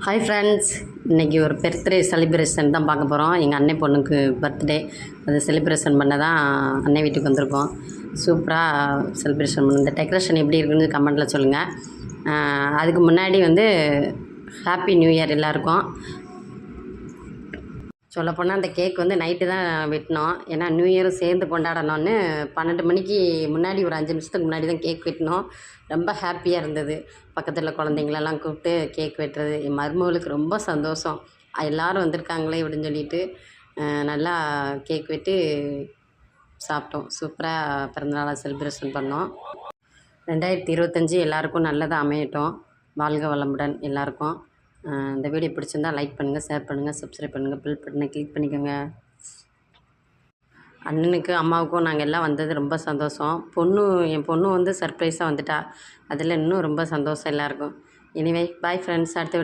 Hi friends, இன்றைக்கி ஒரு birthday celebration தான் பார்க்க போகிறோம். எங்கள் அண்ணன் பொண்ணுக்கு பர்த்டே, அது செலிப்ரேஷன் பண்ண தான் அண்ணன் வீட்டுக்கு வந்திருக்கோம். சூப்பராக செலிப்ரேஷன் பண்ண. இந்த டெக்கரேஷன் எப்படி இருக்குன்னு கமெண்ட்டில் சொல்லுங்கள். அதுக்கு முன்னாடி ஹாப்பி நியூ இயர் எல்லாருக்கும். சொல்லப்போனால் அந்த கேக் நைட்டு தான் வெட்டினோம். ஏன்னா நியூ இயரும் சேர்ந்து கொண்டாடணும்னு 12 மணிக்கு முன்னாடி ஒரு 5 நிமிஷத்துக்கு முன்னாடி தான் கேக் வெட்டினோம். ரொம்ப ஹாப்பியாக இருந்தது. பக்கத்தில் குழந்தைங்களெல்லாம் கூப்பிட்டு கேக் வெட்டுறது என் மருமகளுக்கு ரொம்ப சந்தோஷம். எல்லோரும் வந்திருக்காங்களே அப்படின்னு சொல்லிட்டு நல்லா கேக் வெட்டி சாப்பிட்டோம். சூப்பராக பிறந்தநாளை செலிப்ரேஷன் பண்ணோம். 2025 எல்லாருக்கும் நல்லதாக அமையட்டும். வாழ்க வளமுடன் எல்லாருக்கும். இந்த வீடியோ பிடிச்சிருந்தா லைக் பண்ணுங்கள், ஷேர் பண்ணுங்கள், சப்ஸ்கிரைப் பண்ணுங்கள், பெல் பட்டனை கிளிக் பண்ணிக்கோங்க. அண்ணனுக்கு அம்மாவுக்கும் நாங்கள் எல்லாம் வந்தது ரொம்ப சந்தோஷம். என் பொண்ணு சர்ப்ரைஸாக வந்துட்டா. அதில் இன்னும் ரொம்ப சந்தோஷம் எல்லாருக்கும். Anyway bye friends. அடுத்த